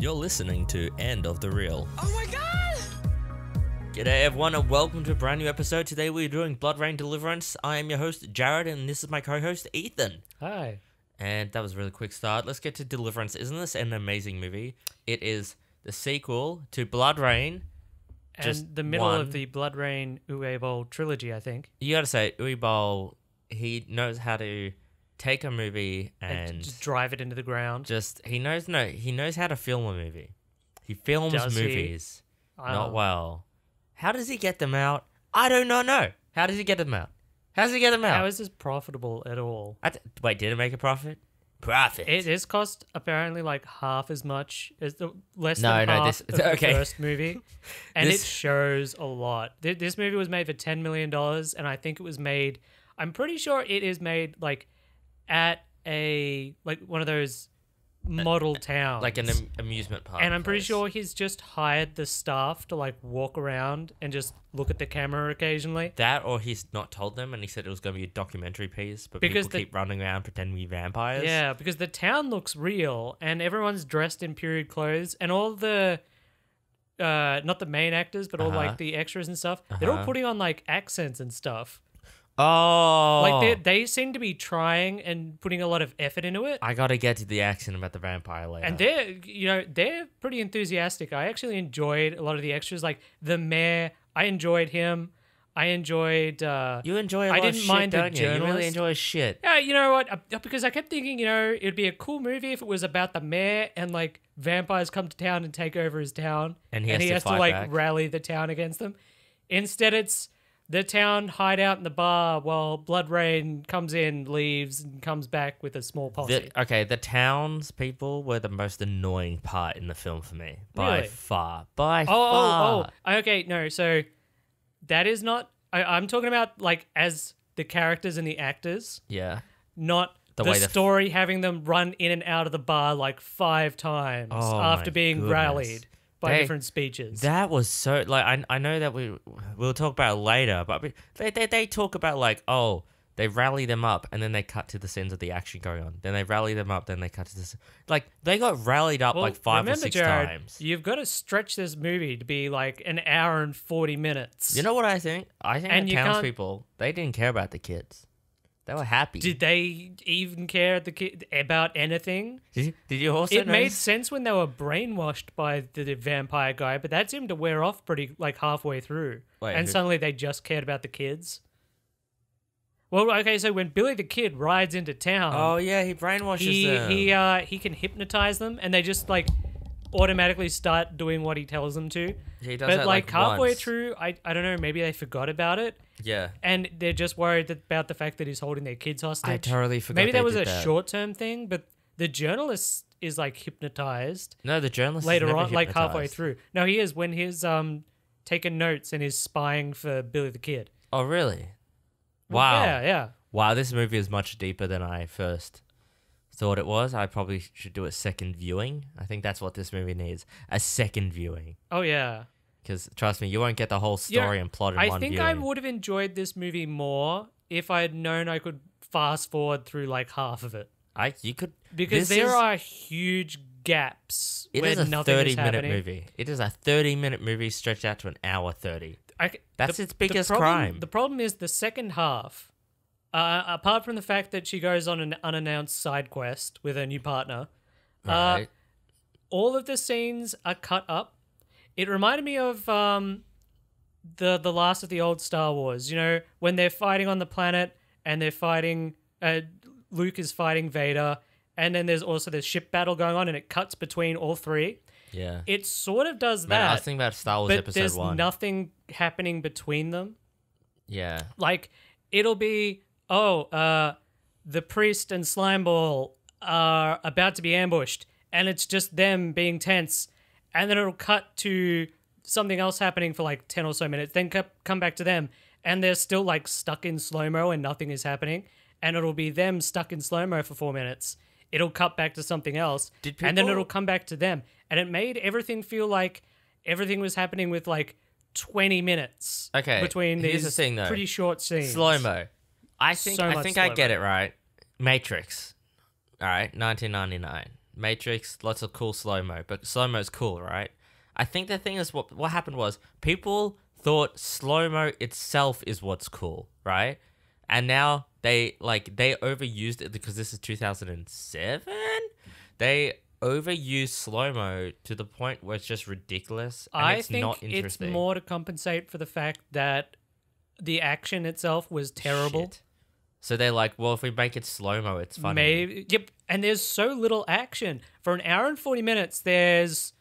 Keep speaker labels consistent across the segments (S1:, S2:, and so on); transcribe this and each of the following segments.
S1: You're listening to End of the Reel.
S2: Oh my god!
S1: G'day everyone and welcome to a brand new episode. Today we're doing Bloodrayne Deliverance. I am your host Jared and this is my co-host Ethan.
S3: Hi.
S1: And that was a really quick start. Let's get to Deliverance. Isn't this an amazing movie? It is the sequel to Bloodrayne.
S3: And the middle of the Bloodrayne Uwe trilogy, I think.
S1: You gotta say, Uwe, he knows how to take a movie and
S3: just drive it into the ground.
S1: he knows how to film a movie. He films movies. Not well. How does he get them out? I do not know. How does he get them out? How does he get them out?
S3: How is this profitable at all?
S1: Wait, did it make a profit? Profit.
S3: It has cost apparently like half as much as the
S1: this
S3: the first movie, and it shows a lot. This movie was made for $10 million, and I think it was made. I'm pretty sure it is made like at one of those model towns,
S1: like an amusement park.
S3: And I'm pretty sure he's just hired the staff to like walk around and just look at the camera occasionally.
S1: That, or he's not told them and he said it was going to be a documentary piece, but because people keep running around pretending to be vampires.
S3: Yeah, because the town looks real and everyone's dressed in period clothes and all the, not the main actors, but all like the extras and stuff, they're all putting on like accents and stuff.
S1: Oh,
S3: like they seem to be trying and putting a lot of effort into it.
S1: I gotta get to the accent about the vampire later.
S3: And they're pretty enthusiastic. I actually enjoyed a lot of the extras, like the mayor. I enjoyed him. I enjoyed.
S1: You enjoy a lot of shit,
S3: mind
S1: don't
S3: the
S1: you?
S3: journalist.
S1: You really enjoy shit.
S3: Yeah, you know what? Because I kept thinking, it'd be a cool movie if it was about the mayor and like vampires come to town and take over his town,
S1: and he has to
S3: like
S1: back.
S3: rally the town against them. Instead, it's the town hide out in the bar while Bloodrayne comes in, leaves, and comes back with a small posse.
S1: The townspeople were the most annoying part in the film for me. By
S3: Really?
S1: far. By far.
S3: Okay, no, so that is not... I'm talking about, like, as the characters and the actors.
S1: Yeah.
S3: Not the story having them run in and out of the bar, like, 5 times after being rallied by different speeches.
S1: That was so... Like, I know that we'll talk about it later, but they talk about, like, oh, they rally them up, and then they cut to the scenes of the action going on. Then they rally them up, then they cut to this... Like, they got rallied up, like, 5 or 6
S3: Jared,
S1: times.
S3: You've got to stretch this movie to be, like, an hour and 40 minutes.
S1: You know what I think? I think the townspeople, they didn't care about the kids. They were happy.
S3: Did they even care about anything?
S1: Did you also
S3: It made sense when they were brainwashed by the vampire guy, but that seemed to wear off pretty, like, halfway through. Suddenly they just cared about the kids. Well, okay, so when Billy the Kid rides into town...
S1: Oh, yeah, he brainwashes them.
S3: He can hypnotize them, and they just, like, automatically start doing what he tells them to.
S1: He does
S3: but,
S1: that,
S3: like, halfway
S1: once.
S3: through, I don't know, maybe they forgot about it.
S1: Yeah.
S3: And they're just worried about the fact that he's holding their kids hostage.
S1: I totally forgot.
S3: Maybe that was a short-term thing, but the journalist is like hypnotized.
S1: No, the journalist
S3: later
S1: is never
S3: on, like halfway
S1: hypnotized.
S3: through. No, he is when he's taking notes and is spying for Billy the Kid.
S1: Oh, really? Wow.
S3: Yeah.
S1: Wow, this movie is much deeper than I first thought it was. I probably should do a second viewing. I think that's what this movie needs. A second viewing.
S3: Oh, yeah.
S1: Because, trust me, you won't get the whole story and plot in one viewing.
S3: I think I would have enjoyed this movie more if I had known I could fast forward through like half of it.
S1: You could...
S3: Because there are huge gaps where nothing is happening. It is a 30-minute movie.
S1: It is a 30-minute movie stretched out to an hour 30. That's its biggest
S3: crime. The problem is the second half, apart from the fact that she goes on an unannounced side quest with her new partner,
S1: Right.
S3: All of the scenes are cut up. It reminded me of the last of the old Star Wars, when they're fighting on the planet and they're fighting... Luke is fighting Vader, and then there's also this ship battle going on, and it cuts between all three.
S1: Yeah.
S3: It sort of does that.
S1: I was thinking about Star Wars
S3: but
S1: Episode
S3: there's
S1: 1.
S3: nothing happening between them.
S1: Yeah.
S3: Like, it'll be, the priest and Slimeball are about to be ambushed, and it's just them being tense, and then it'll cut to something else happening for like 10 or so minutes, then come back to them, and they're still like stuck in slow-mo and nothing is happening, and it'll be them stuck in slow-mo for 4 minutes. It'll cut back to something else, and then it'll come back to them. And it made everything feel like everything was happening with like 20 minutes between these
S1: the thing, though.
S3: pretty short scenes.
S1: Slow-mo. I think I
S3: slow-mo.
S1: get it right. Matrix. All right, 1999. Matrix, lots of cool slow-mo, but slow-mo's cool, right? I think the thing is what happened was people thought slow-mo itself is what's cool, right? And now they overused it because this is 2007. They overuse slow-mo to the point where it's just ridiculous and
S3: I
S1: it's
S3: think
S1: not interesting.
S3: it's more to compensate for the fact that the action itself was terrible.
S1: Shit. So they're like, well, if we make it slow-mo, it's funny.
S3: Maybe, yep. And there's so little action. For an hour and 40 minutes, there's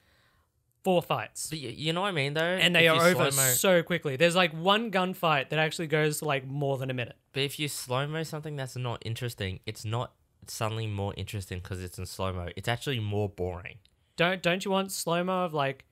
S3: 4 fights.
S1: But you know what I mean, though?
S3: And they
S1: If
S3: are
S1: you
S3: over
S1: slow-mo-
S3: so quickly. There's like one gunfight that actually goes to like more than a minute.
S1: But if you slow-mo something that's not interesting, it's not suddenly more interesting because it's in slow-mo. It's actually more boring.
S3: Don't you want slow-mo of like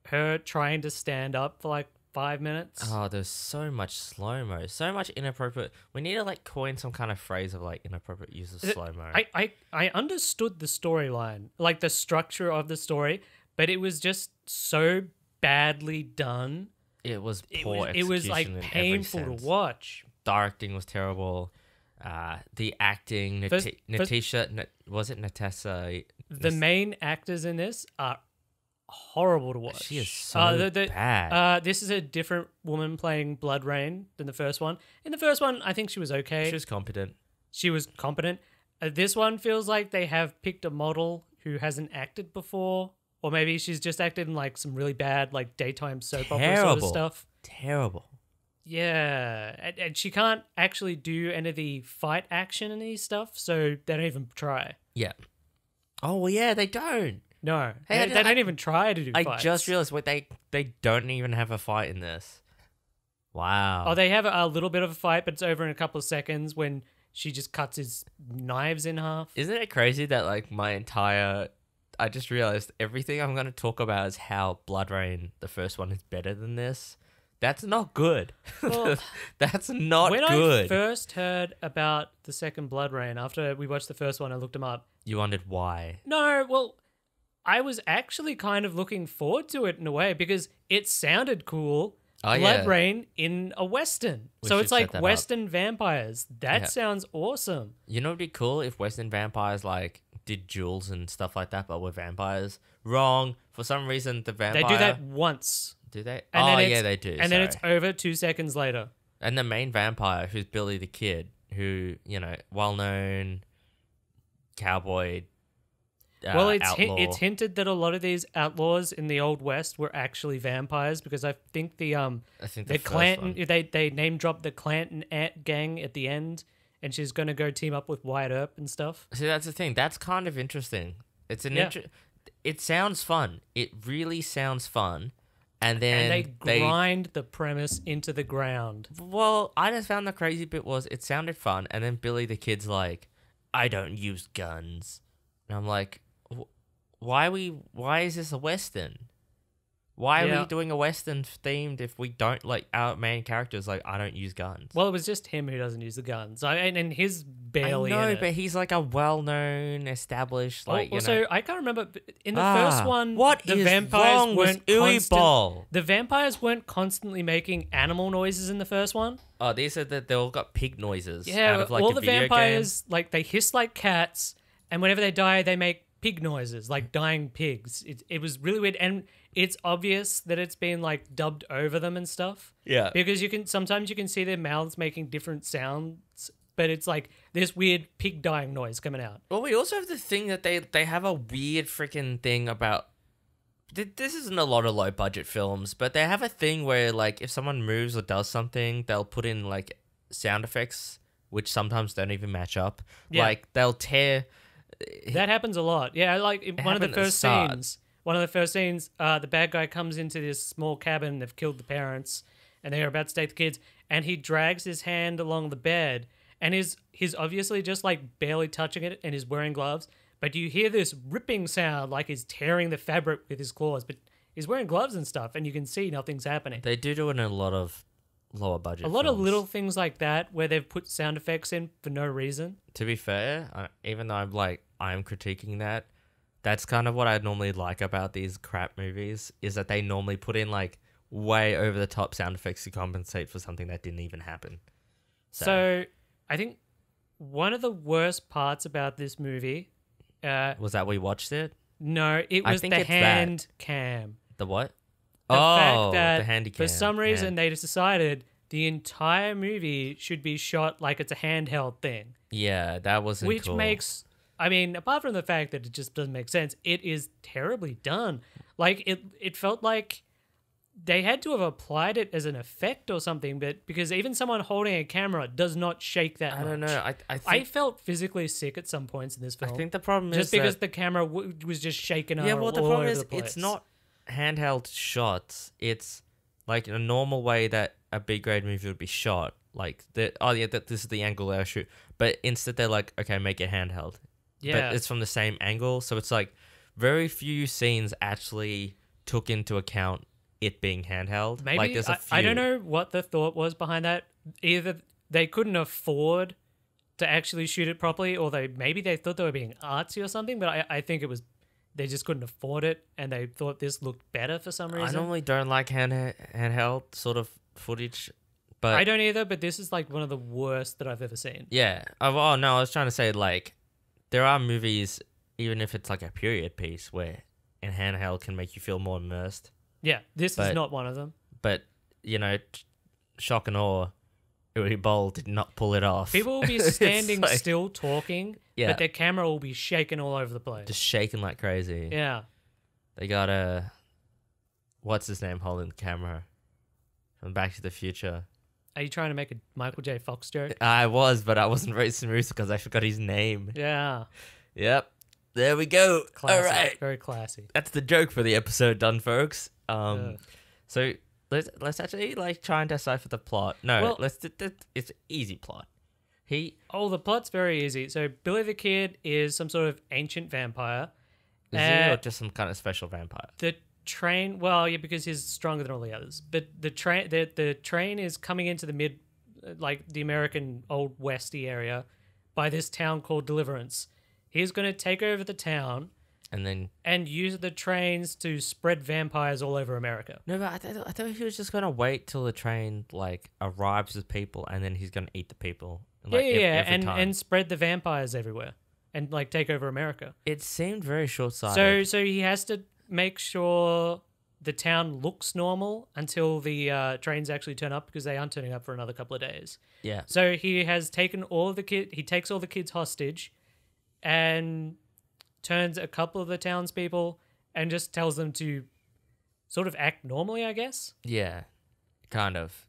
S3: her trying to stand up for like 5 minutes?
S1: Oh, there's so much slow-mo. So much inappropriate. We need to like coin some kind of phrase of like inappropriate use of slow-mo.
S3: I understood the storyline, like the structure of the story, but it was just so badly done.
S1: It was poor
S3: It
S1: execution
S3: was like
S1: in every
S3: painful
S1: sense.
S3: to watch.
S1: Directing was terrible. The acting, was it Natessa?
S3: The main actors in this are horrible to watch.
S1: She is so bad.
S3: This is a different woman playing Bloodrayne than the first one. In the first one, I think she was okay.
S1: She was competent.
S3: She was competent. This one feels like they have picked a model who hasn't acted before, or maybe she's just acted in like some really bad like daytime soap opera sort of stuff.
S1: Terrible.
S3: Yeah, and she can't actually do any of the fight action in these stuff, so they don't even try.
S1: Yeah. Oh well, yeah, they don't.
S3: No,
S1: Hey,
S3: they don't even try to do
S1: I
S3: fights.
S1: just realized they don't even have a fight in this. Wow.
S3: Oh, they have a little bit of a fight, but it's over in a couple of seconds when she just cuts his knives in half.
S1: Isn't it crazy that like I just realized everything I'm going to talk about is how Bloodrayne, the first one, is better than this. That's not good.
S3: Well,
S1: That's not
S3: when
S1: good.
S3: I first heard about the second Bloodrayne, after we watched the first one, I looked them up.
S1: You wondered why.
S3: No, well, I was actually kind of looking forward to it in a way because it sounded cool.
S1: Oh, yeah.
S3: Bloodrayne in a Western.
S1: We
S3: So
S1: should
S3: it's
S1: set
S3: like
S1: that up.
S3: Western vampires. That
S1: Yeah.
S3: sounds awesome.
S1: You know what'd be cool if Western vampires like did duels and stuff like that, but were vampires? Wrong. For some reason, the vampire...
S3: They do that once.
S1: Do they?
S3: And
S1: Oh,
S3: then
S1: yeah,
S3: it's-
S1: they do.
S3: And then it's
S1: sorry.
S3: over 2 seconds later.
S1: And the main vampire, who's Billy the Kid, who, well-known cowboy
S3: Well,
S1: outlaw.
S3: it's hinted that a lot of these outlaws in the Old West were actually vampires because I think the
S1: I think
S3: the
S1: first
S3: Clanton
S1: one.
S3: they name dropped the Clanton gang at the end, and she's gonna go team up with Wyatt Earp and stuff.
S1: See, that's the thing. That's kind of interesting. It's an
S3: Yeah.
S1: It sounds fun. It really sounds fun. And then
S3: And they grind the premise into the ground.
S1: Well, I just found the crazy bit was it sounded fun, and then Billy the Kid's like, "I don't use guns," and I'm like, "Why is this a Western? Why are
S3: Yeah.
S1: we doing a Western themed if we don't like our main character's like I don't use guns?"
S3: Well, it was just him who doesn't use the guns. And he's barely
S1: I know,
S3: in it.
S1: but he's like a well-known, established like
S3: Also, I can't remember in the first one.
S1: What
S3: the
S1: is
S3: vampires
S1: wrong with
S3: weren't
S1: Uwe Ball?
S3: The vampires weren't constantly making animal noises in the first one.
S1: Oh, they said that they all got pig noises.
S3: Yeah,
S1: out of, like,
S3: all
S1: a
S3: the
S1: video
S3: vampires like they hiss like cats, and whenever they die, they make pig noises like dying pigs. It was really weird, and it's obvious that it's been like dubbed over them and stuff.
S1: Yeah.
S3: Because sometimes you can see their mouths making different sounds, but it's like this weird pig dying noise coming out.
S1: Well, we also have the thing that they have a weird freaking thing about. This isn't a lot of low budget films, but they have a thing where like if someone moves or does something, they'll put in like sound effects, which sometimes don't even match up.
S3: Yeah.
S1: Like they'll tear.
S3: That happens a lot. Yeah, like in one of the
S1: happened at the
S3: first
S1: start.
S3: scenes. One of the first scenes, the bad guy comes into this small cabin. They've killed the parents, and they're about to take the kids. And he drags his hand along the bed, and he's obviously just like barely touching it, and he's wearing gloves. But you hear this ripping sound, like he's tearing the fabric with his claws. But he's wearing gloves and stuff, and you can see nothing's happening.
S1: They do it in a lot of lower budget.
S3: A lot of
S1: films.
S3: little things like that, where they've put sound effects in for no reason.
S1: To be fair, even though I'm critiquing that, that's kind of what I normally like about these crap movies is that they normally put in like way over the top sound effects to compensate for something that didn't even happen.
S3: So I think one of the worst parts about this movie
S1: Was that we watched it?
S3: No, it
S1: I
S3: was
S1: think
S3: the
S1: it's
S3: hand cam.
S1: The what?
S3: The fact
S1: Oh,
S3: that
S1: the handy
S3: for
S1: cam.
S3: some reason
S1: hand.
S3: they just decided the entire movie should be shot like it's a handheld thing,
S1: Yeah, that wasn't
S3: which
S1: cool.
S3: makes, I mean, apart from the fact that it just doesn't make sense, it is terribly done. Like it felt like they had to have applied it as an effect or something, but because even someone holding a camera does not shake that much.
S1: I don't know. I
S3: I
S1: think
S3: felt physically sick at some points in this
S1: I
S3: film.
S1: think the problem
S3: just
S1: is
S3: because
S1: that,
S3: the camera was just shaking
S1: yeah.
S3: all,
S1: Well, the
S3: all
S1: problem
S3: over
S1: is
S3: the place.
S1: it's not handheld shots. It's like a normal way that a big grade movie would be shot. Like this is the angle they'll shoot. But instead they're like, okay, make it handheld.
S3: Yeah.
S1: But it's from the same angle, so it's like very few scenes actually took into account it being handheld.
S3: Maybe
S1: like there's a few.
S3: I don't know what the thought was behind that. Either they couldn't afford to actually shoot it properly, or maybe they thought they were being artsy or something. But I think it was they just couldn't afford it, and they thought this looked better for some reason.
S1: I normally don't like handheld sort of footage, but
S3: I don't either. But this is like one of the worst that I've ever seen.
S1: yeah. Oh no, I was trying to say like there are movies, even if it's like a period piece, where in handheld can make you feel more immersed.
S3: Yeah, this is
S1: But-
S3: not one of them.
S1: But you know, shock and awe, Uwe Boll did not pull it off.
S3: People will be
S1: It's
S3: standing
S1: like-
S3: still talking,
S1: Yeah.
S3: but their camera will be shaking all over the place.
S1: just shaking like crazy.
S3: Yeah.
S1: They got a what's his name holding the camera from Back to the Future.
S3: Are you trying to make a Michael J. Fox joke?
S1: I was, but I wasn't very smooth because I forgot his name.
S3: Yeah.
S1: Yep. There we go.
S3: Classy.
S1: All right.
S3: Very classy.
S1: That's the joke for the episode done, folks.
S3: Ugh.
S1: So let's actually like try and decipher the plot. No,
S3: Well-
S1: it's an easy plot.
S3: Oh, the plot's very easy. So Billy the Kid is some sort of ancient vampire.
S1: Is he or just some kind of special vampire?
S3: The train, well, yeah, because he's stronger than all the others. But the train is coming into the like the American old westy area by this town called Deliverance. He's going to take over the town
S1: And then
S3: and use the trains to spread vampires all over America.
S1: no, but I thought he was just gonna wait till the train like arrives with people, and then he's gonna eat the people. Like,
S3: Yeah,
S1: every time.
S3: and spread the vampires everywhere and like take over America.
S1: It seemed very short-sighted.
S3: So he has to make sure the town looks normal until the trains actually turn up, because they aren't turning up for another couple of days.
S1: yeah,
S3: So he has taken all of the he takes all the kids hostage and turns a couple of the townspeople and just tells them to sort of act normally, I guess.
S1: yeah, kind of,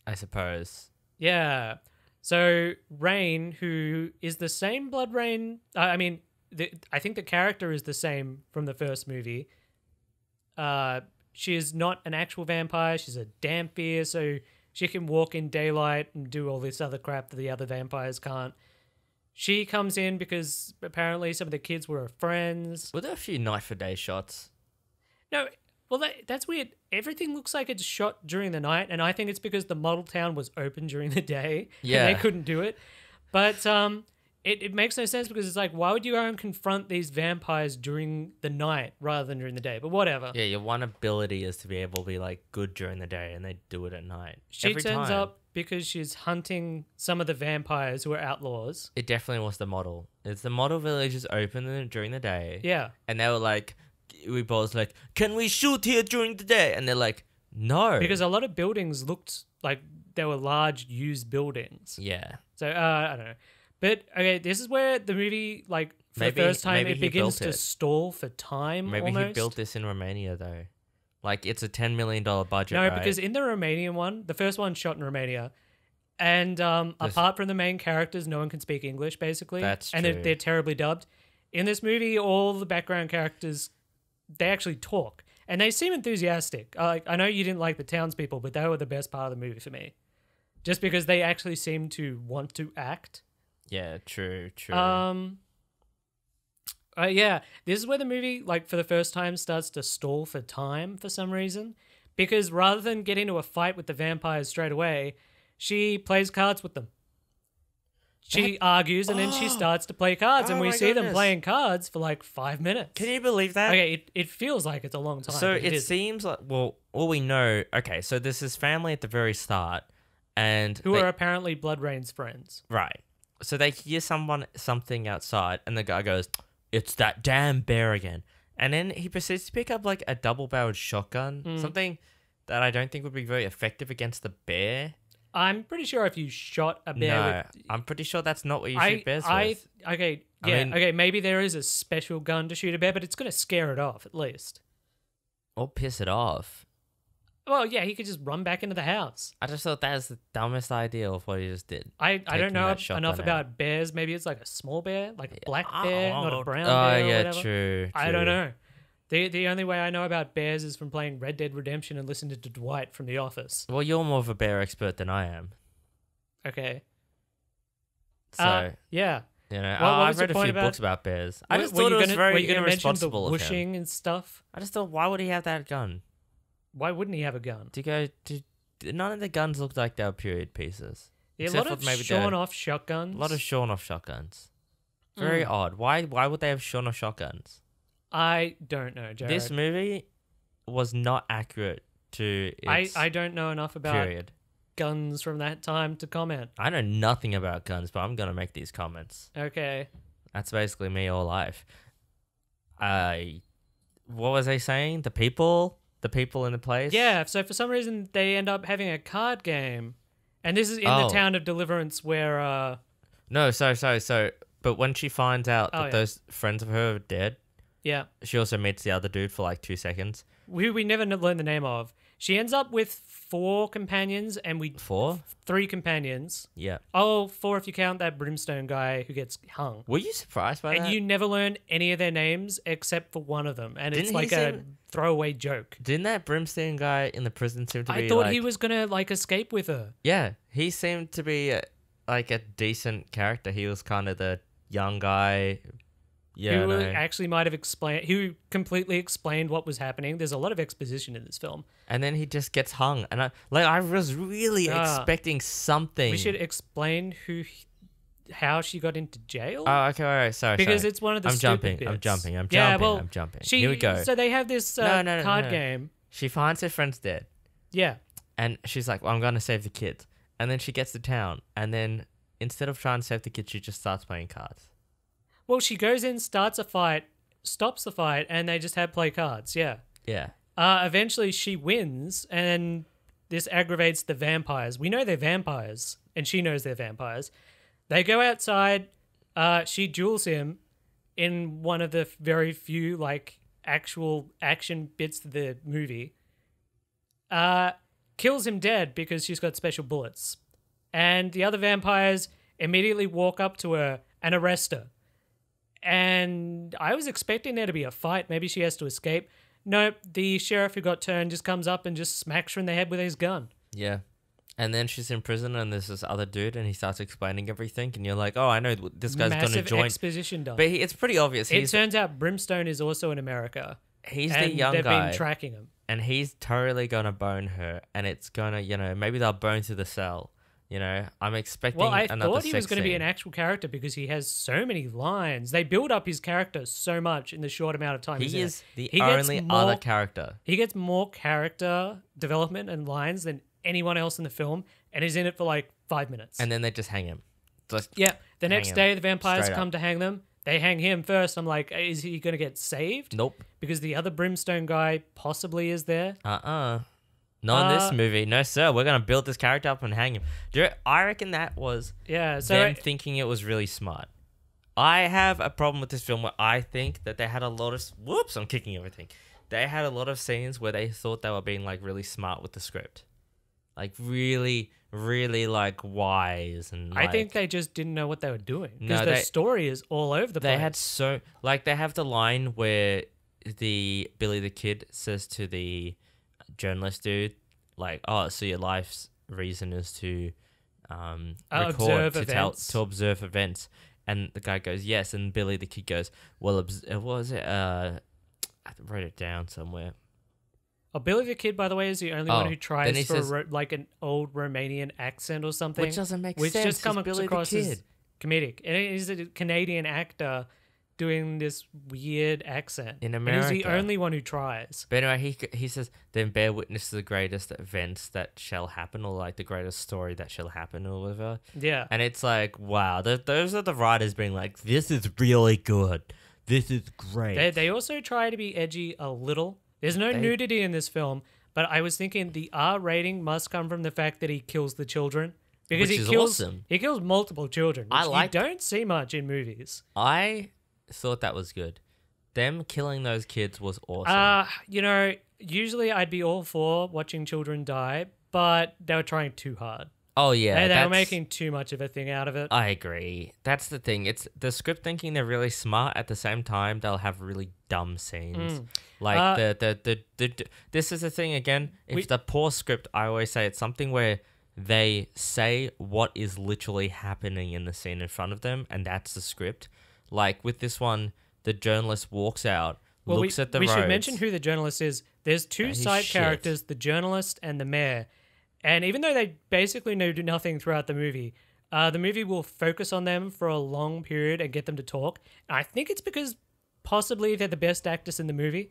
S1: I suppose.
S3: Yeah. So Rain, who is the same Bloodrayne, I mean, I think the character is the same from the first movie. She is not an actual vampire. She's a Dampier, so she can walk in daylight and do all this other crap that the other vampires can't. She comes in because apparently some of the kids were her friends.
S1: Were there a few night for day shots?
S3: No, well, that's weird. Everything looks like it's shot during the night, and I think it's because the model town was open during the day.
S1: Yeah.
S3: And they couldn't do it. But it makes no sense, because it's like, why would you go and confront these vampires during the night rather than during the day? But whatever.
S1: Yeah, your one ability is to be able to be like good during the day, and they do it at night.
S3: She
S1: Every
S3: turns
S1: time.
S3: up because she's hunting some of the vampires who are outlaws.
S1: It definitely was the model. It's the model village is open during the day.
S3: Yeah.
S1: And they were like, we both like, can we shoot here during the day? And they're like, no.
S3: Because a lot of buildings looked like they were large used buildings.
S1: yeah.
S3: So I don't know. But okay, this is where the movie, like, for
S1: Maybe-
S3: the first time,
S1: maybe
S3: it
S1: he
S3: begins
S1: built
S3: to
S1: it.
S3: stall for time.
S1: Maybe
S3: almost.
S1: he built this in Romania though. Like it's a $10 million budget.
S3: No,
S1: right?
S3: because in the Romanian one, the first one shot in Romania, and apart from the main characters, no one can speak English basically.
S1: That's
S3: and
S1: true.
S3: they're terribly dubbed. In this movie, all the background characters, they actually talk and they seem enthusiastic. I know you didn't like the townspeople, but they were the best part of the movie for me, just because they actually seem to want to act.
S1: yeah, true.
S3: Yeah, this is where the movie, like, for the first time starts to stall for time for some reason. Because rather than get into a fight with the vampires straight away, she plays cards with them. She argues and then she starts to play cards, and
S1: Oh
S3: we
S1: my
S3: see them
S1: goodness.
S3: playing cards for like 5 minutes.
S1: Can you believe that?
S3: Okay, it feels like it's a long time.
S1: So
S3: but
S1: it
S3: isn't.
S1: seems like, well, all we know, okay, so there's this family at the very start, and
S3: Who
S1: they-
S3: are apparently Bloodrayne's friends.
S1: right. So they hear something outside, and the guy goes, it's that damn bear again. And then he proceeds to pick up like a double-barreled shotgun, something that I don't think would be very effective against the bear.
S3: I'm pretty sure if you shot a bear
S1: No, I'm pretty sure that's not what you shoot bears with.
S3: Okay,
S1: I
S3: yeah,
S1: mean-
S3: okay, maybe there is a special gun to shoot a bear, but it's going to scare it off at least.
S1: Or piss it off.
S3: Well, yeah, he could just run back into the house.
S1: I just thought that was the dumbest idea of what he just did.
S3: I don't
S1: Taking
S3: know
S1: that shotgun
S3: enough
S1: out.
S3: about bears. Maybe it's like a small bear, like a black bear, not a brown
S1: Oh,
S3: bear or
S1: yeah,
S3: whatever.
S1: true.
S3: I don't know. The only way I know about bears is from playing Red Dead Redemption and listening to Dwight from The Office.
S1: Well, you're more of a bear expert than I am.
S3: Okay.
S1: So,
S3: Yeah.
S1: you know,
S3: What was
S1: I've read
S3: your
S1: a
S3: point
S1: few
S3: about-
S1: books about bears. I just
S3: Were
S1: thought
S3: you
S1: it was
S3: gonna- were
S1: very
S3: you gonna mention the
S1: irresponsible of him.
S3: whooshing and stuff?
S1: I just thought, why would he have that gun?
S3: Why wouldn't he have a gun?
S1: None of the guns looked like they were period pieces.
S3: Yeah, a
S1: Except
S3: lot of
S1: for maybe
S3: shorn off shotguns.
S1: A lot of shorn off shotguns. Very odd. Why would they have shorn off shotguns?
S3: I don't know, Jared.
S1: This movie was not accurate to its
S3: I don't know enough about
S1: period.
S3: guns from that time to comment.
S1: I know nothing about guns, but I'm gonna make these comments.
S3: Okay.
S1: That's basically me all life. What was I saying? The people in the place.
S3: Yeah, so for some reason they end up having a card game. And this is in the
S1: Oh.
S3: town of Deliverance where
S1: No, so. But when she finds out
S3: Oh,
S1: that
S3: yeah.
S1: those friends of her are dead,
S3: yeah,
S1: she also meets the other dude for like 2 seconds.
S3: who we never learn the name of. She ends up with 4 companions and 3 companions.
S1: Yeah.
S3: Oh, 4 if you count that brimstone guy who gets hung.
S1: Were you surprised by
S3: And
S1: that?
S3: you never learn any of their names except for one of them. And it's
S1: Didn't he
S3: like a
S1: seem-
S3: throwaway joke.
S1: Didn't that brimstone guy in the prison seem to be
S3: I thought
S1: like...
S3: he was going to like escape with her.
S1: Yeah, he seemed to be like a decent character. He was kind of the young guy. Yeah,
S3: Who
S1: no.
S3: actually might have explained, who completely explained what was happening. There's a lot of exposition in this film.
S1: And then he just gets hung. And I was really expecting something.
S3: We should explain how she got into jail.
S1: Oh, okay, all right, sorry.
S3: Because
S1: sorry.
S3: it's one of the
S1: I'm
S3: stupid
S1: jumping. I'm
S3: bits.
S1: jumping.
S3: Yeah, well,
S1: I'm jumping.
S3: She,
S1: Here we go.
S3: So they have this
S1: No,
S3: card game.
S1: She finds her friend's dead.
S3: Yeah.
S1: And she's like, well, I'm going to save the kids. And then she gets to town. And then instead of trying to save the kids, she just starts playing cards.
S3: Well, she goes in, starts a fight, stops the fight, and they just have play cards. Yeah.
S1: Yeah.
S3: Eventually, she wins, and this aggravates the vampires. We know they're vampires, and she knows they're vampires. They go outside. She duels him in one of the very few like actual action bits of the movie. Kills him dead because she's got special bullets, and the other vampires immediately walk up to her and arrest her. And I was expecting there to be a fight. Maybe she has to escape. Nope, the sheriff who got turned just comes up and just smacks her in the head with his gun.
S1: Yeah. And then she's in prison and there's this other dude and he starts explaining everything and you're like, oh, I know this guy's going to
S3: Massive
S1: join.
S3: exposition done.
S1: But it's pretty obvious.
S3: It turns out Brimstone is also in America.
S1: He's the
S3: and
S1: young
S3: they've
S1: guy.
S3: been tracking him.
S1: And he's totally going to bone her and it's going to, maybe they'll bone through the cell. I'm expecting
S3: Well, I
S1: another
S3: thought he was
S1: sex
S3: going to be
S1: scene.
S3: an actual character because he has so many lines. They build up his character so much in the short amount of time he's
S1: He
S3: in
S1: is
S3: it.
S1: the only other character.
S3: He gets more character development and lines than anyone else in the film, and he's in it for like 5 minutes.
S1: And then they just hang him. Just
S3: yeah, the
S1: hang
S3: next
S1: him
S3: day the vampires
S1: straight
S3: come
S1: up.
S3: to hang them. They hang him first. I'm like, is he going to get saved?
S1: Nope.
S3: Because the other Brimstone guy possibly is there.
S1: Not in this movie. No, sir. We're going to build this character up and hang him. I reckon that was
S3: Yeah, so
S1: them thinking it was really smart. I have a problem with this film where I think that they had a lot of... Whoops, I'm kicking everything. They had a lot of scenes where they thought they were being like really smart with the script. Like really, really like wise and
S3: I think they just didn't know what they were doing. Because
S1: No,
S3: the
S1: they-
S3: story is all over the place.
S1: They had so... Like they have the line where the Billy the Kid says to the journalist dude, like, oh, so your life's reason is to
S3: observe
S1: record,
S3: events.
S1: to observe events. And the guy goes, yes. And Billy the Kid goes, well, what was it? I wrote it down somewhere.
S3: Oh, Billy the Kid, by the way, is the only one who
S1: then
S3: tries
S1: he
S3: for
S1: says-
S3: like an old Romanian accent or something.
S1: Which doesn't make
S3: which
S1: sense.
S3: just comes
S1: He's Billy the
S3: across as
S1: Kid.
S3: comedic. And he's a Canadian actor doing this weird accent.
S1: In
S3: And he's the
S1: America.
S3: only one who tries.
S1: But anyway, he says, then bear witness to the greatest events that shall happen, or like the greatest story that shall happen, or whatever.
S3: Yeah.
S1: And it's like, wow, those are the writers being like, this is really good. this is great.
S3: They also try to be edgy a little. There's no nudity in this film, but I was thinking the R rating must come from the fact that he kills the children. Because
S1: Which is awesome.
S3: He kills multiple children, which
S1: I
S3: you don't see much in movies.
S1: I thought that was good. Them killing those kids was awesome.
S3: Usually I'd be all for watching children die, but they were trying too hard.
S1: Oh yeah,
S3: They were making too much of a thing out of it.
S1: I agree. That's the thing. It's the script thinking they're really smart. At the same time, they'll have really dumb scenes. Like this is the thing again. It's the poor script. I always say it's something where they say what is literally happening in the scene in front of them, and that's the script. Like with this one, the journalist walks out, looks at the roads.
S3: We should mention who the journalist is. There's two side characters, the journalist and the mayor. And even though they basically do nothing throughout the movie will focus on them for a long period and get them to talk. And I think it's because possibly they're the best actors in the movie.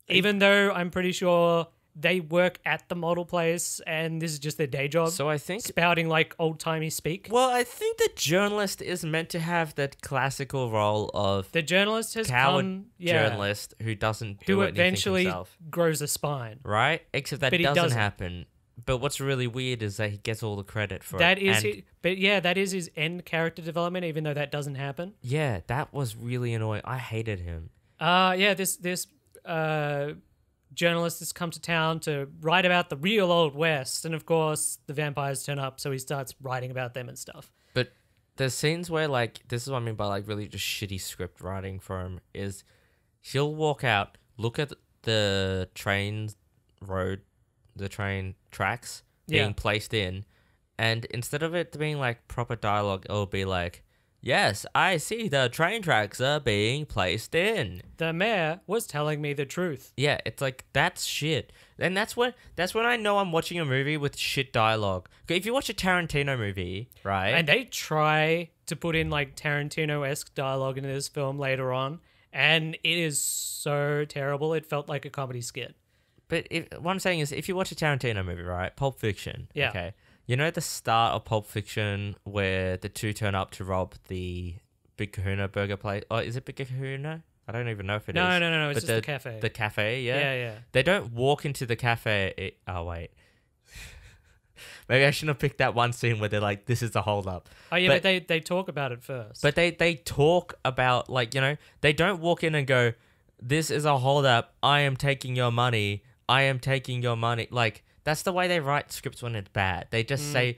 S3: Even though I'm pretty sure they work at the model place and this is just their day job.
S1: So I think
S3: spouting like old-timey speak.
S1: Well, I think the journalist is meant to have that classical role of
S3: the journalist has
S1: journalist who doesn't do anything
S3: eventually
S1: himself.
S3: Grows a spine.
S1: Right? Except that doesn't happen. But what's really weird is that he gets all the credit for
S3: that. That is his end character development, even though that doesn't happen.
S1: Yeah, that was really annoying. I hated him.
S3: This journalist has come to town to write about the real Old West, and of course the vampires turn up, so he starts writing about them and stuff.
S1: But there's scenes where, like, this is what I mean by, like, really just shitty script writing for him, is he'll walk out, look at the train tracks being placed in, and instead of it being like proper dialogue, it'll be like, yes, I see the train tracks are being placed in.
S3: The mayor was telling me the truth.
S1: Yeah, it's like, that's shit. And that's when I know I'm watching a movie with shit dialogue. Okay, if you watch a Tarantino movie, right?
S3: And they try to put in like Tarantino-esque dialogue into this film later on, and it is so terrible. It felt like a comedy skit.
S1: But what I'm saying is, if you watch a Tarantino movie, right, Pulp Fiction,
S3: yeah.
S1: Okay, you know the start of Pulp Fiction where the two turn up to rob the Big Kahuna burger place? Oh, is it Big Kahuna? I don't even know if it is.
S3: No, it's just the cafe.
S1: The cafe, yeah?
S3: Yeah.
S1: They don't walk into the cafe. Oh, wait. Maybe I shouldn't have picked that one scene where they're like, this is the hold up.
S3: Oh, yeah, but they talk about it first.
S1: But they talk about, like, they don't walk in and go, this is a hold up. I am taking your money. I am taking your money. Like, that's the way they write scripts when it's bad. They just say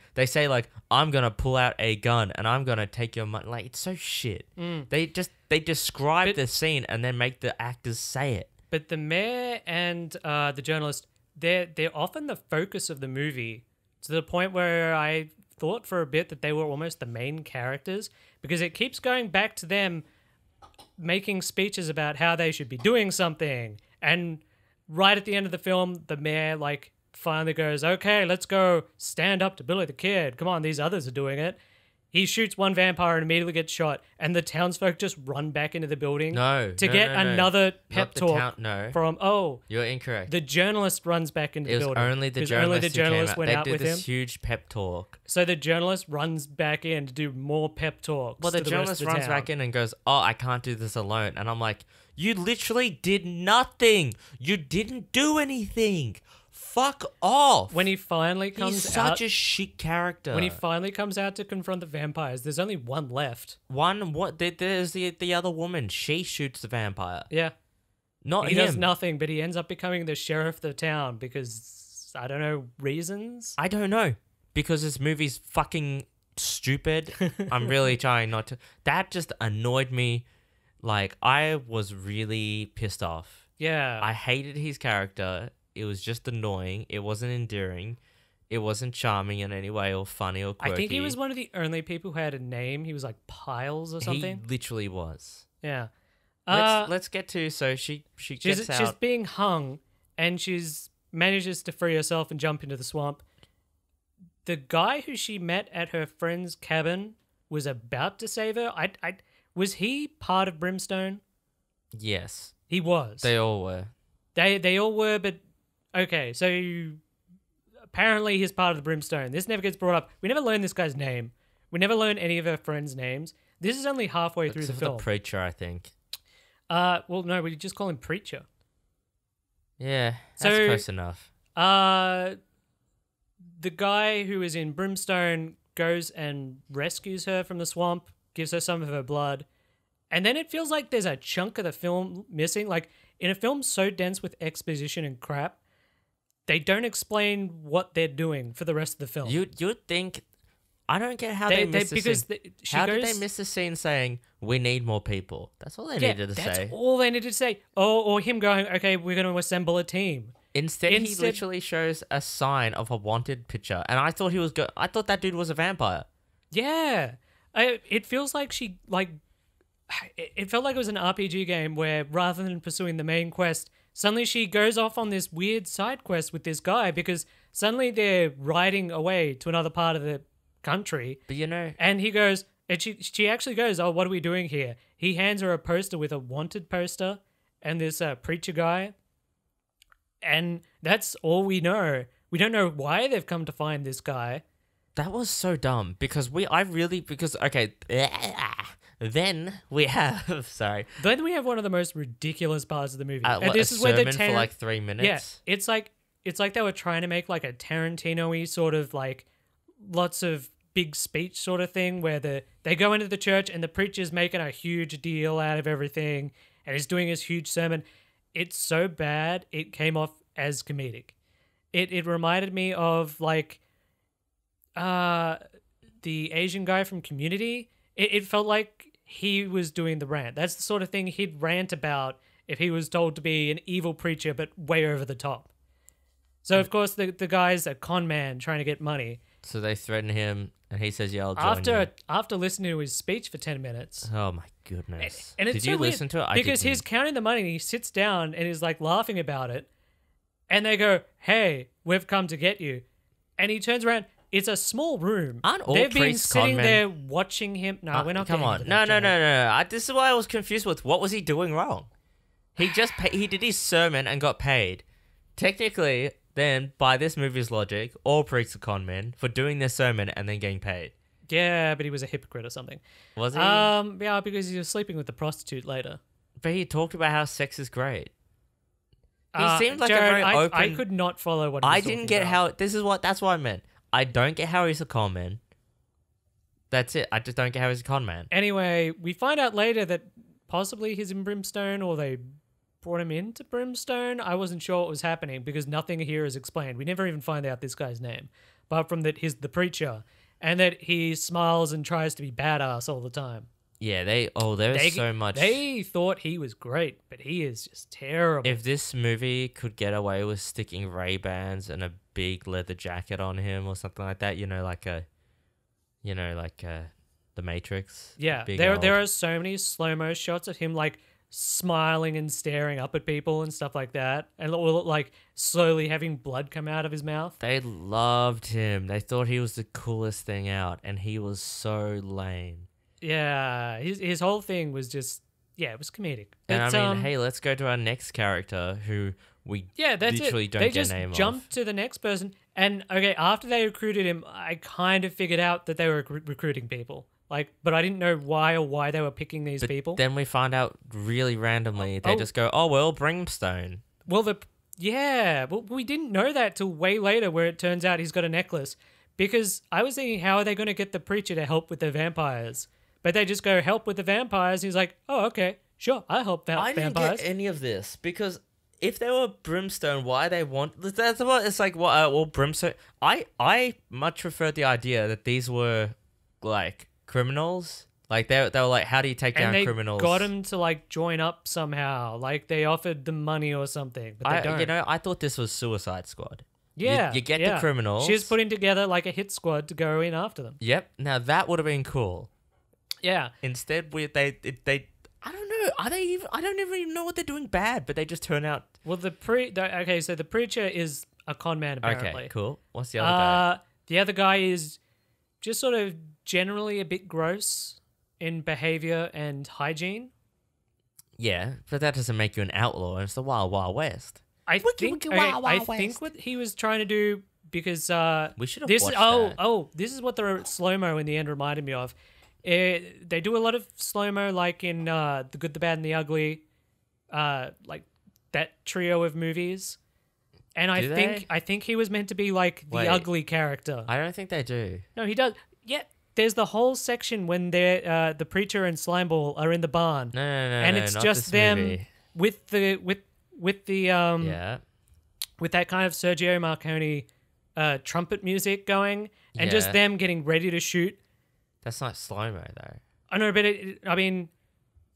S1: like, I'm going to pull out a gun and I'm going to take your money. Like, it's so shit. They describe the scene and then make the actors say it.
S3: But the mayor and the journalist, they're often the focus of the movie, to the point where I thought for a bit that they were almost the main characters, because it keeps going back to them making speeches about how they should be doing something. And right at the end of the film, the mayor like finally goes, okay, let's go stand up to Billy the Kid. Come on, these others are doing it. He shoots one vampire and immediately gets shot, and the townsfolk just run back into the building to get another pep talk from,
S1: you're incorrect.
S3: The journalist runs back into the building.
S1: It was only the journalist went out with him. They did this huge pep talk.
S3: So the journalist runs back in to do more pep talks.
S1: Well, the journalist runs back in and goes, oh, I can't do this alone. And I'm like, you literally did nothing. You didn't do anything. Fuck off.
S3: When he finally comes
S1: He's such a shit character.
S3: When he finally comes out to confront the vampires, there's only one left.
S1: There's the other woman. She shoots the vampire.
S3: Yeah.
S1: Not
S3: he
S1: him.
S3: does nothing, but he ends up becoming the sheriff of the town because, I don't know, reasons?
S1: I don't know. Because this movie's fucking stupid. I'm really trying not to. That just annoyed me. Like, I was really pissed off.
S3: Yeah.
S1: I hated his character. It was just annoying. It wasn't endearing. It wasn't charming in any way or funny or quirky.
S3: I think he was one of the only people who had a name. He was like Piles or something.
S1: He literally was.
S3: Yeah.
S1: Let's get to, so she gets out.
S3: She's being hung and she's manages to free herself and jump into the swamp. The guy who she met at her friend's cabin was about to save her. Was he part of Brimstone?
S1: Yes.
S3: He was.
S1: They all were.
S3: They all were, but okay, so apparently he's part of the Brimstone. This never gets brought up. We never learn this guy's name. We never learn any of her friends' names. This is only halfway through the film.
S1: The preacher, I think.
S3: Well, no, we just call him Preacher.
S1: Yeah, that's
S3: So-
S1: close enough.
S3: The guy who is in Brimstone goes and rescues her from the swamp, gives her some of her blood, and then it feels like there's a chunk of the film missing. Like, in a film so dense with exposition and crap, they don't explain what they're doing for the rest of the film.
S1: You'd think. I don't get how they missed the
S3: because
S1: scene.
S3: she
S1: How
S3: goes,
S1: did they miss the scene saying we need more people? That's all they needed to
S3: that's
S1: say.
S3: all they needed to say. Or him going, okay, we're going to assemble a team.
S1: Instead, he
S3: Instead-
S1: literally shows a sign of a wanted picture, and I thought he was I thought that dude was a vampire.
S3: Yeah, it feels like it felt like it was an RPG game where rather than pursuing the main quest, suddenly she goes off on this weird side quest with this guy because suddenly they're riding away to another part of the country.
S1: But you know,
S3: And he goes, and she actually goes, oh, what are we doing here? He hands her a poster with a wanted poster and this preacher guy. And that's all we know. We don't know why they've come to find this guy.
S1: that was so dumb because okay, then we have sorry,
S3: Then we have one of the most ridiculous parts of the movie.
S1: and
S3: And this
S1: a
S3: is where the
S1: sermon for like 3 minutes.
S3: Yeah, it's like they were trying to make like a Tarantino-y sort of like lots of big speech sort of thing where they go into the church and the preacher's making a huge deal out of everything and he's doing his huge sermon. It's so bad it came off as comedic. It reminded me of like the Asian guy from Community. It felt like he was doing the rant. That's the sort of thing he'd rant about if he was told to be an evil preacher, but way over the top. So, of course, the guy's a con man trying to get money.
S1: So they threaten him, and he says, "Yeah, I'll join you."
S3: After listening to his speech for 10 minutes.
S1: Oh my goodness!
S3: And it's
S1: Did
S3: so
S1: you
S3: weird
S1: listen to it? I
S3: because
S1: didn't.
S3: he's counting the money and he sits down and is like laughing about it. And they go, "Hey, we've come to get you." And he turns around. It's a small room.
S1: Aren't all
S3: They've been
S1: priests
S3: sitting
S1: con men?
S3: there watching him. No, we're not.
S1: Come
S3: getting
S1: on,
S3: into
S1: no,
S3: that,
S1: no, no,
S3: Jared.
S1: no. This is why I was confused with what was he doing wrong. He just he did his sermon and got paid. Technically, then by this movie's logic, all priests are con men for doing their sermon and then getting paid.
S3: Yeah, but he was a hypocrite or something.
S1: Was he?
S3: Yeah, because he was sleeping with the prostitute later.
S1: But he talked about how sex is great. He seemed like
S3: Jared,
S1: a very open.
S3: I could not follow what he was
S1: I didn't
S3: talking
S1: get
S3: about.
S1: how. That's what I meant. I don't get how he's a con man. That's it. I just don't get how he's a con man.
S3: Anyway, we find out later that possibly he's in Brimstone or they brought him into Brimstone. I wasn't sure what was happening because nothing here is explained. We never even find out this guy's name, apart from that he's the preacher and that he smiles and tries to be badass all the time.
S1: Yeah, there's so much.
S3: They thought he was great, but he is just terrible.
S1: If this movie could get away with sticking Ray-Bans and a big leather jacket on him or something like that, The Matrix.
S3: Yeah,
S1: big
S3: there
S1: old-
S3: are so many slow-mo shots of him like smiling and staring up at people and stuff like that, and like slowly having blood come out of his mouth.
S1: They loved him. They thought he was the coolest thing out, and he was so lame.
S3: Yeah, his whole thing was just it was comedic.
S1: And
S3: It's,
S1: I mean, hey, let's go to our next character who we
S3: yeah, that's
S1: literally
S3: it.
S1: don't
S3: They
S1: get
S3: just
S1: a name
S3: jumped
S1: of.
S3: to the next person, and okay, after they recruited him, I kind of figured out that they were recruiting people. But I didn't know why they were picking these
S1: But
S3: people.
S1: then we find out really randomly. They
S3: Oh.
S1: just go, "Oh well, Brimstone."
S3: Well, we didn't know that till way later, where it turns out he's got a necklace. Because I was thinking, how are they going to get the preacher to help with the vampires? But they just go help with the vampires. He's like, oh, okay, sure, I help out
S1: I didn't
S3: vampires.
S1: get any of this because if they were Brimstone, why they want? That's what it's like. Well, Brimstone. I much preferred the idea that these were like criminals. Like they were like, how do you take down
S3: and they
S1: criminals?
S3: got him to like join up somehow. Like they offered them money or something, but they don't.
S1: I thought this was Suicide Squad.
S3: Yeah,
S1: you get the criminals.
S3: She's putting together like a hit squad to go in after them.
S1: Yep. Now that would have been cool.
S3: Yeah,
S1: Instead, they I don't know. Are they even? I don't even know what they're doing bad, but they just turn out.
S3: well, so the preacher is a con man apparently.
S1: Okay, cool. What's the other guy?
S3: The other guy is just sort of generally a bit gross in behavior and hygiene.
S1: Yeah, but that doesn't make you an outlaw. It's the Wild Wild West.
S3: I
S1: Wiki,
S3: think
S1: wiki, wild,
S3: I
S1: wild
S3: think
S1: west.
S3: what he was trying to do because
S1: We should have
S3: this
S1: watched that.
S3: this is what the slow mo in the end reminded me of. They do a lot of slow mo like in The Good, the Bad, and the Ugly. like that trio of movies. And
S1: Do they?
S3: I think he was meant to be like the
S1: Wait.
S3: ugly character.
S1: I don't think they do.
S3: No, he does. Yeah, there's the whole section when they're the preacher and Slimeball are in the barn.
S1: No,
S3: and it's
S1: not
S3: just
S1: this
S3: them
S1: movie.
S3: with the
S1: Yeah.
S3: with that kind of Sergio Marconi trumpet music going, and just
S1: Yeah.
S3: them getting ready to shoot.
S1: That's not slow-mo, though.
S3: I know, but I mean,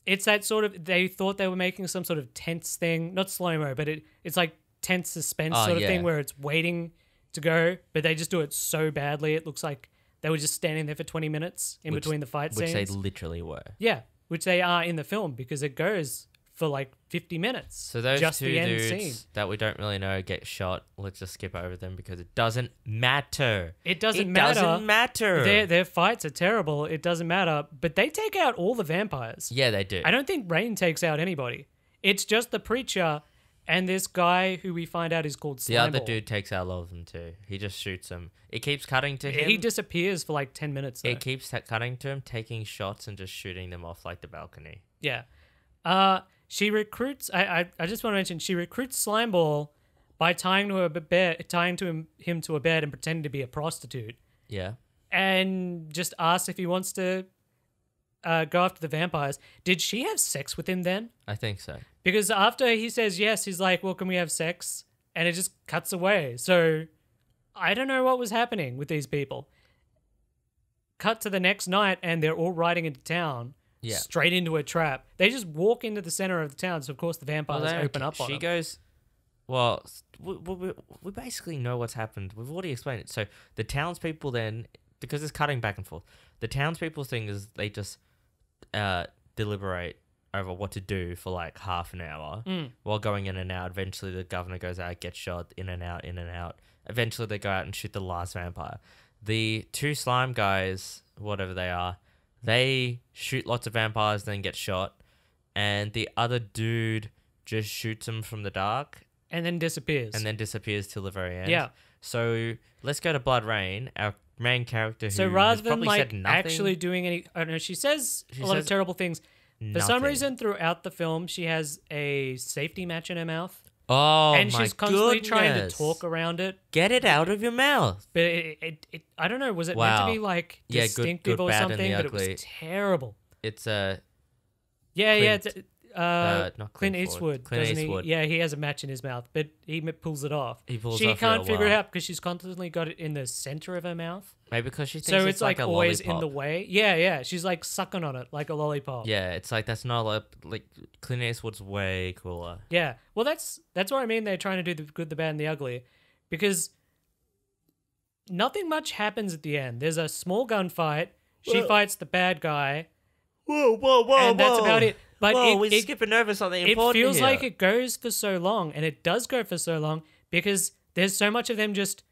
S3: it's that sort of. They thought they were making some sort of tense thing, not slow mo, but it's like tense suspense
S1: Oh,
S3: sort of
S1: yeah.
S3: thing where it's waiting to go, but they just do it so badly. It looks like they were just standing there for 20 minutes in between the fight
S1: Which
S3: scenes.
S1: they literally were.
S3: Yeah, which they are in the film because it goes for like 50 minutes.
S1: So those
S3: just
S1: two
S3: the end
S1: dudes
S3: scene.
S1: that we don't really know get shot. Let's just skip over them because it doesn't matter.
S3: It doesn't
S1: It
S3: matter.
S1: doesn't matter.
S3: Their fights are terrible. It doesn't matter. But they take out all the vampires.
S1: Yeah, they do.
S3: I don't think Rain takes out anybody. It's just the preacher and this guy who we find out is called
S1: The other
S3: Slimeball.
S1: dude takes out a lot of them too. He just shoots them. It keeps cutting to him.
S3: He disappears for like 10 minutes. Though.
S1: It keeps cutting to him, taking shots and just shooting them off like the balcony.
S3: Yeah. She recruits. I just want to mention she recruits Slimeball by tying to him to a bed and pretending to be a prostitute,
S1: Yeah.
S3: and just asks if he wants to go after the vampires. Did she have sex with him then?
S1: I think so.
S3: Because after he says yes, he's like, "Well, can we have sex?" And it just cuts away. So I don't know what was happening with these people. Cut to the next night, and they're all riding into town.
S1: Yeah.
S3: Straight into a trap. They just walk into the center of the town, so of course the vampires
S1: they don't
S3: open
S1: ca-
S3: up on
S1: She
S3: them.
S1: goes, well, we basically know what's happened. We've already explained it. So the townspeople then, because it's cutting back and forth, the townspeople thing is they just deliberate over what to do for like half an hour while going in and out. Eventually the governor goes out, gets shot, in and out, in and out. Eventually they go out and shoot the last vampire. The two slime guys, whatever they are, they shoot lots of vampires, then get shot, and the other dude just shoots them from the dark
S3: And then disappears.
S1: and then disappears till the very end.
S3: Yeah.
S1: So let's go to Bloodrayne, our main character who
S3: So
S1: has
S3: rather than
S1: probably
S3: like
S1: said nothing.
S3: actually doing any, I don't know, she says
S1: She
S3: a lot of
S1: says
S3: terrible things. For some
S1: nothing.
S3: reason, throughout the film, she has a safety match in her mouth,
S1: Oh
S3: and
S1: my
S3: she's constantly
S1: goodness.
S3: trying to talk around it.
S1: Get it out of your mouth.
S3: But it I don't know, was it meant
S1: Wow.
S3: to be like
S1: Yeah, good-
S3: distinctive
S1: good,
S3: or
S1: bad, and
S3: something?
S1: the
S3: But it
S1: ugly.
S3: was terrible.
S1: It's
S3: Yeah,
S1: Clint-
S3: it's,
S1: not
S3: Clint
S1: Clint
S3: Eastwood,
S1: Clint
S3: doesn't
S1: Eastwood.
S3: he? Yeah, he has a match in his mouth, but he pulls it off.
S1: He pulls
S3: she
S1: off
S3: can't
S1: real
S3: figure it
S1: well.
S3: out because she's constantly got it in the center of her mouth.
S1: maybe because she thinks
S3: So
S1: it's like a
S3: always
S1: lollipop.
S3: in the way. Yeah. She's like sucking on it like a lollipop.
S1: Yeah, it's like that's not like Clint Eastwood's way cooler.
S3: Yeah. Well, that's what I mean. They're trying to do the good, the bad, and the ugly, because nothing much happens at the end. There's a small gunfight. She fights the bad guy,
S1: Whoa!
S3: and that's about it. But
S1: we're skipping over something
S3: it
S1: important
S3: feels
S1: here.
S3: like it goes for so long, and it does go for so long because there's so much of them just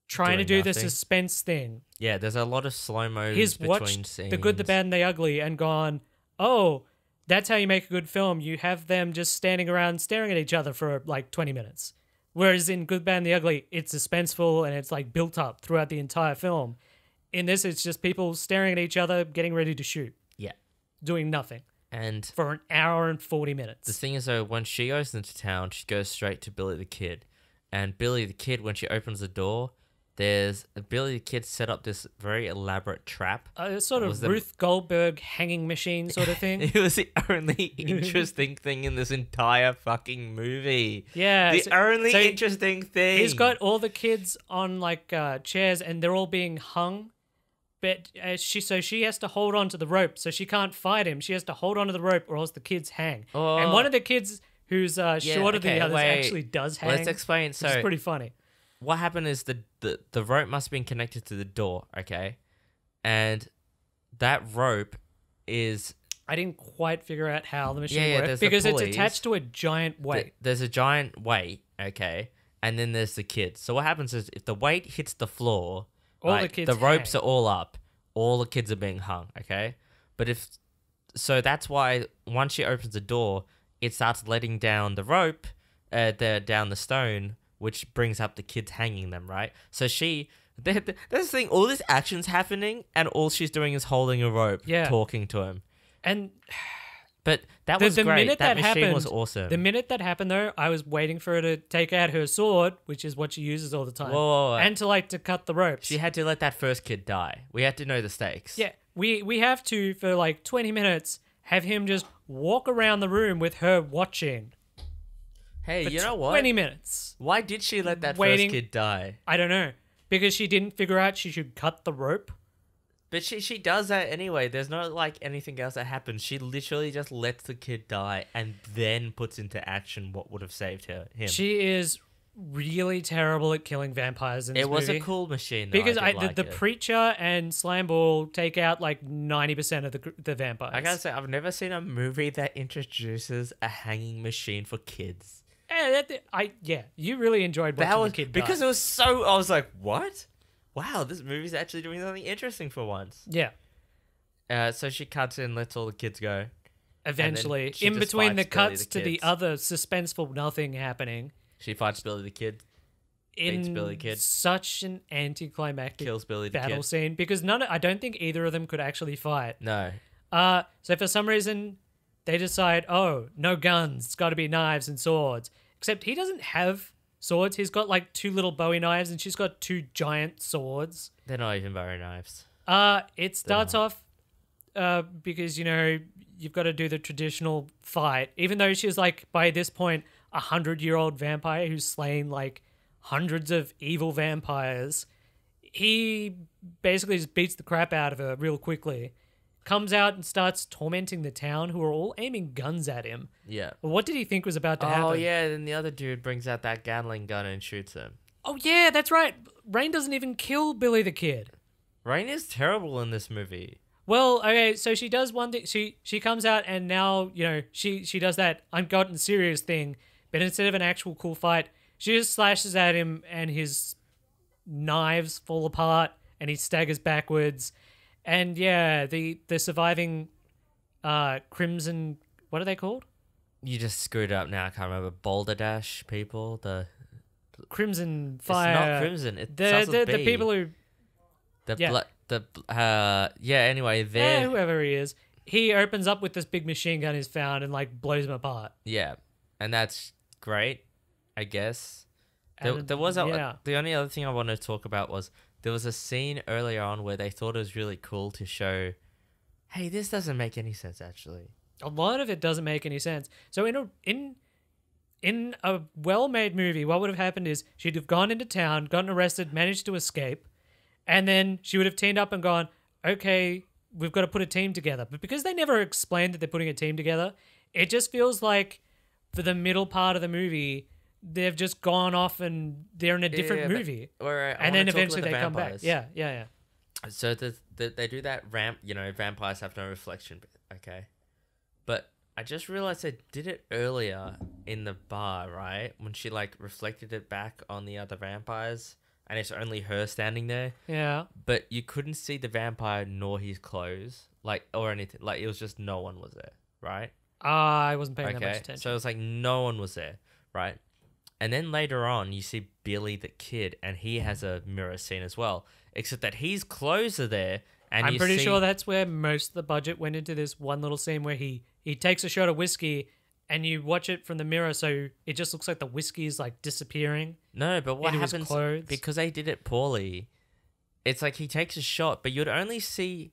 S3: trying to
S1: Doing
S3: do the
S1: nothing.
S3: suspense thing.
S1: Yeah, there's a lot of slow mo
S3: He's
S1: between
S3: watched
S1: scenes.
S3: the good, the bad, and the ugly, and gone, "Oh, that's how you make a good film. You have them just standing around staring at each other for like 20 minutes." Whereas in Good, Bad, and the Ugly, it's suspenseful and it's like built up throughout the entire film. In this, it's just people staring at each other, getting ready to shoot,
S1: Yeah,
S3: doing nothing
S1: and
S3: for an hour and 40 minutes.
S1: the thing is though, when she goes into town, she goes straight to Billy the Kid, and Billy the Kid, when she opens the door, there's Billy the Kid set up this very elaborate trap.
S3: Sort
S1: It
S3: of
S1: was the-
S3: Ruth Goldberg hanging machine sort of thing.
S1: It was the only interesting thing in this entire fucking movie.
S3: Yeah.
S1: The only
S3: so
S1: interesting thing.
S3: He's got all the kids on like chairs and they're all being hung. But she has to hold on to the rope, so she can't fight him. She has to hold on to the rope or else the kids hang.
S1: Oh.
S3: And one of the kids who's shorter than
S1: okay,
S3: the others
S1: wait.
S3: actually does hang.
S1: Let's explain.
S3: Which
S1: So
S3: is pretty funny.
S1: what happened is the rope must have been connected to the door, okay? And that rope is
S3: I didn't quite figure out how the machine
S1: Yeah,
S3: worked
S1: there's the
S3: because it's
S1: pulleys.
S3: attached to a giant weight.
S1: there's a giant weight, okay? And then there's the kids. So what happens is if the weight hits the floor,
S3: All the
S1: like,
S3: kids
S1: the ropes
S3: hang.
S1: are all up, all the kids are being hung, okay? But so that's why once she opens the door, it starts letting down the rope, down the stone, which brings up the kids hanging them, right? So that's the thing, all this action's happening, and all she's doing is holding a rope,
S3: Yeah.
S1: talking to him.
S3: And
S1: But that was
S3: the
S1: great.
S3: minute
S1: That
S3: that
S1: machine was
S3: happened,
S1: awesome.
S3: The minute that happened, though, I was waiting for her to take out her sword, which is what she uses all the time,
S1: Whoa.
S3: and to cut the ropes.
S1: She had to let that first kid die. We had to know the stakes.
S3: Yeah, we have to, for like 20 minutes, have him just walk around the room with her watching.
S1: Hey,
S3: For
S1: you know what?
S3: 20 minutes.
S1: Why did she let that
S3: Waiting-
S1: first kid die?
S3: I don't know. Because she didn't figure out she should cut the rope.
S1: But she does that anyway. There's not like anything else that happens. She literally just lets the kid die and then puts into action what would have saved him.
S3: She is really terrible at killing vampires in this
S1: It was
S3: movie.
S1: a cool machine though.
S3: Because
S1: I did like
S3: the
S1: it.
S3: preacher and Slimeball take out like 90% of the vampires.
S1: I gotta say, I've never seen a movie that introduces a hanging machine for kids.
S3: You really enjoyed watching the kid die.
S1: because it was so. I was like, what? Wow, this movie's actually doing something interesting for once.
S3: Yeah.
S1: So she cuts in, lets all the kids go.
S3: Eventually,
S1: she
S3: in
S1: just
S3: between the
S1: fights Billy
S3: cuts
S1: the
S3: to the
S1: kids.
S3: other suspenseful nothing happening,
S1: She fights Billy the kid, beats
S3: in
S1: Billy the kid,
S3: such an anticlimactic
S1: kills Billy the
S3: battle
S1: kid.
S3: scene because I don't think either of them could actually fight.
S1: No.
S3: So for some reason, they decide, oh, no guns, it's got to be knives and swords. Except he doesn't have swords. He's got like 2 little Bowie knives, and she's got 2 giant swords.
S1: They're not even Bowie knives.
S3: It starts off because you've got to do the traditional fight, even though she's like by this point 100-year-old vampire who's slain like hundreds of evil vampires. He basically just beats the crap out of her real quickly, comes out and starts tormenting the town, who are all aiming guns at him.
S1: Yeah.
S3: What did he think was about to happen?
S1: Oh, yeah, then the other dude brings out that Gatling gun and shoots him.
S3: Oh yeah, that's right. Rain doesn't even kill Billy the Kid.
S1: Rain is terrible in this movie.
S3: Well, okay, so she does one thing. She comes out and now, she does that I'm gotten serious thing, but instead of an actual cool fight, she just slashes at him and his knives fall apart and he staggers backwards. And yeah, the surviving Crimson, what are they called?
S1: You just screwed up now. I can't remember. Boulder Dash people.
S3: Crimson Fire.
S1: It's not Crimson. It
S3: The
S1: starts with
S3: the
S1: B.
S3: people who
S1: Yeah. Anyway, they're
S3: whoever he is, he opens up with this big machine gun he's found and like blows him apart.
S1: yeah, and that's great, I guess.
S3: And,
S1: There was
S3: yeah.
S1: the only other thing I wanted to talk about was there was a scene earlier on where they thought it was really cool to show, hey, this doesn't make any sense actually.
S3: A lot of it doesn't make any sense. So in a well-made movie, what would have happened is she'd have gone into town, gotten arrested, managed to escape, and then she would have teamed up and gone, okay, we've got to put a team together. But because they never explained that they're putting a team together, it just feels like for the middle part of the movie, they've just gone off and they're in a different movie.
S1: And
S3: Then eventually they come back. Yeah.
S1: So they do that ramp, vampires have no reflection, okay? But I just realized they did it earlier in the bar, right? When she like reflected it back on the other vampires and it's only her standing there.
S3: Yeah.
S1: But you couldn't see the vampire nor his clothes, or anything. Like it was just no one was there, right?
S3: I wasn't paying that much attention.
S1: So it was like no one was there, right? And then later on, you see Billy the Kid, and he has a mirror scene as well, except that his clothes are there. And
S3: I'm pretty sure that's where most of the budget went into this one little scene where he takes a shot of whiskey and you watch it from the mirror, so it just looks like the whiskey is like disappearing.
S1: No, but what
S3: into his
S1: happens
S3: clothes.
S1: because they did it poorly? It's like he takes a shot, but you'd only see.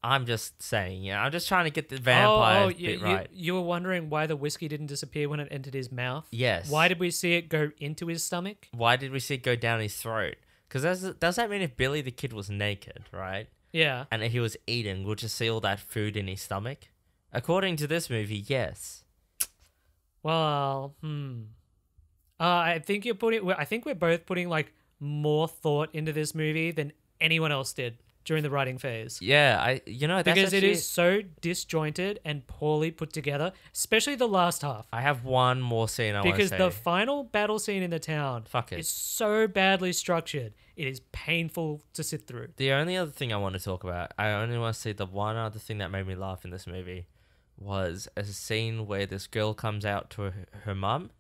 S1: I'm just saying, I'm just trying to get the vampire bit right.
S3: You were wondering why the whiskey didn't disappear when it entered his mouth?
S1: Yes.
S3: Why did we see it go into his stomach?
S1: Why did we see it go down his throat? Because does that mean if Billy the Kid was naked, right?
S3: Yeah.
S1: And he was eating, we'll just see all that food in his stomach? According to this movie, yes.
S3: Well, I think I think we're both putting like more thought into this movie than anyone else did during the writing phase.
S1: Yeah, that's
S3: because
S1: actually,
S3: it is so disjointed and poorly put together, especially the last half.
S1: I have one more scene I want to
S3: Because
S1: say.
S3: the final battle scene in the town is so badly structured, it is painful to sit through.
S1: The only other thing I want to talk about, I only want to say the one other thing that made me laugh in this movie was a scene where this girl comes out to her mum,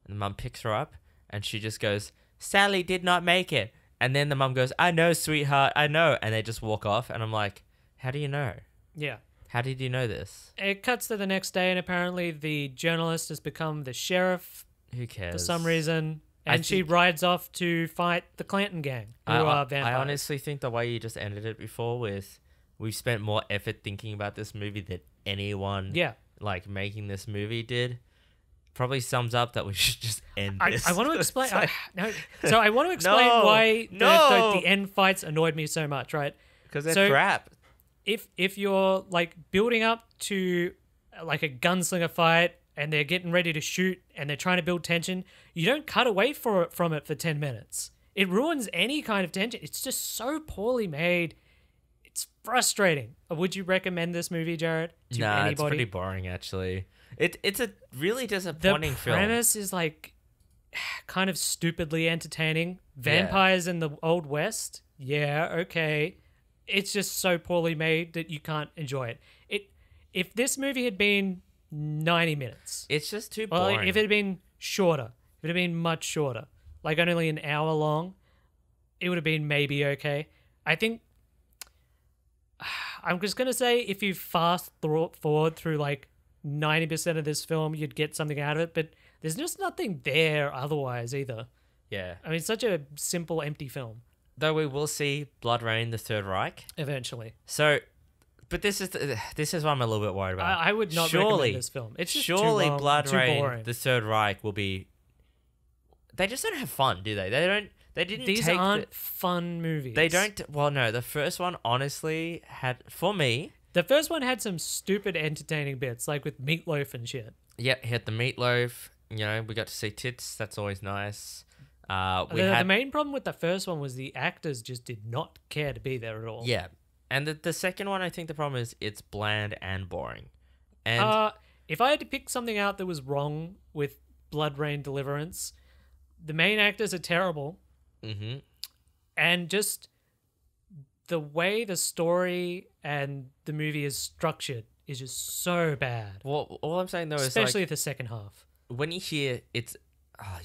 S1: and the mum picks her up, and she just goes, "Sally did not make it." And then the mum goes, "I know, sweetheart, I know." And they just walk off, and I'm like, how do you know?
S3: Yeah.
S1: How did you know this?
S3: It cuts to the next day, and apparently the journalist has become the sheriff
S1: Who cares?
S3: for some reason,
S1: I
S3: and she
S1: think-
S3: rides off to fight the Clanton gang, who are vampires.
S1: I honestly think the way you just ended it before with, we've spent more effort thinking about this movie than anyone like making this movie did, probably sums up that we should just end this.
S3: I want to explain.
S1: It's like-
S3: So I want to explain
S1: No,
S3: why
S1: no.
S3: the end fights annoyed me so much, right?
S1: Because they're
S3: So-
S1: crap.
S3: If you're like building up to like a gunslinger fight and they're getting ready to shoot and they're trying to build tension, you don't cut away from it for 10 minutes. It ruins any kind of tension. It's just so poorly made. It's frustrating. Would you recommend this movie, Jared, to
S1: Nah,
S3: anybody?
S1: it's pretty boring actually. It's a really
S3: The
S1: disappointing film.
S3: premise is like kind of stupidly entertaining. Vampires in the Old West? Yeah, okay. It's just so poorly made that you can't enjoy it. If this movie had been 90 minutes,
S1: It's just too
S3: well,
S1: boring.
S3: if it had been shorter, if it had been much shorter, like only an hour long, it would have been maybe okay. I think I'm just gonna say if you forward through like 90% of this film, you'd get something out of it, but there's just nothing there otherwise either.
S1: yeah.
S3: I mean, such a simple, empty film.
S1: Though we will see Bloodrayne, the Third Reich.
S3: Eventually,
S1: So, but this is what I'm a little bit worried about.
S3: I would not recommend this film. It's just
S1: surely
S3: too long, too
S1: Bloodrayne,
S3: boring.
S1: the Third Reich will be. They just don't have fun, do they? They didn't.
S3: These
S1: take
S3: aren't fun movies.
S1: They don't. Well, no. The first one honestly had, for me.
S3: The first one had some stupid, entertaining bits, like with meatloaf and shit.
S1: Yeah, he had the meatloaf. You know, we got to see tits. That's always nice. We
S3: The
S1: had
S3: main problem with the first one was the actors just did not care to be there at all.
S1: yeah, and the second one, I think the problem is it's bland and boring. And
S3: If I had to pick something out that was wrong with Bloodrayne Deliverance, the main actors are terrible,
S1: mhm.
S3: and just the way the story and the movie is structured is just so bad.
S1: Well, all I'm saying though is
S3: Especially
S1: like,
S3: the second half.
S1: when you hear it's,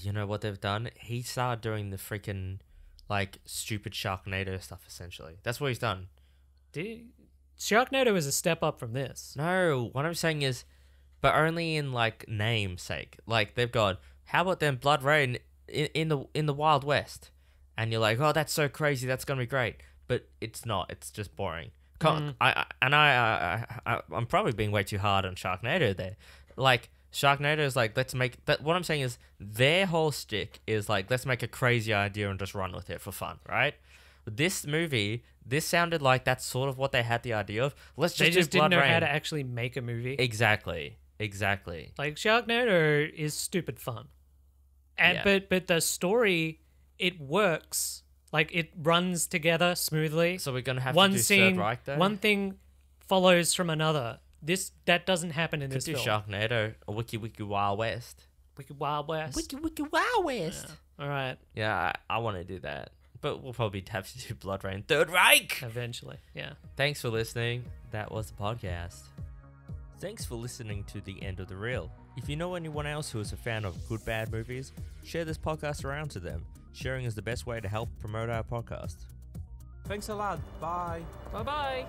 S1: you know what they've done? He started doing the freaking like stupid Sharknado stuff. Essentially, that's what he's done.
S3: Sharknado is a step up from this.
S1: No, what I'm saying is, but only in like namesake. Like they've got, how about them Bloodrayne in the Wild West, and you're like, oh, that's so crazy, that's gonna be great, but it's not. It's just boring. I'm probably being way too hard on Sharknado there. Like Sharknado is like, let's make that. What I'm saying is, their whole stick is like, let's make a crazy idea and just run with it for fun, right? This movie, this sounded like that's sort of what they had the idea of. Let's just
S3: They just
S1: do
S3: didn't know how
S1: Bloodrayne.
S3: to actually make a movie.
S1: Exactly.
S3: Like Sharknado is stupid fun, and
S1: Yeah.
S3: but the story, it works. Like it runs together smoothly.
S1: So we're gonna have
S3: one
S1: to do
S3: scene,
S1: Third Reich though.
S3: one thing follows from another. That doesn't happen in
S1: Could
S3: this
S1: do
S3: film.
S1: Sharknado or Wiki Wiki Wild West.
S3: Wicked Wild West.
S1: Wiki Wild West.
S3: All right,
S1: Yeah, I want to do that, but we'll probably have to do Bloodrayne Third Reich.
S3: eventually, yeah.
S1: Thanks for listening. That was the podcast. Thanks for listening to the end of the reel. If you know anyone else who is a fan of good bad movies, share this podcast around to them. Sharing is the best way to help promote our podcast.
S4: Thanks a lot. Bye.
S3: Bye bye.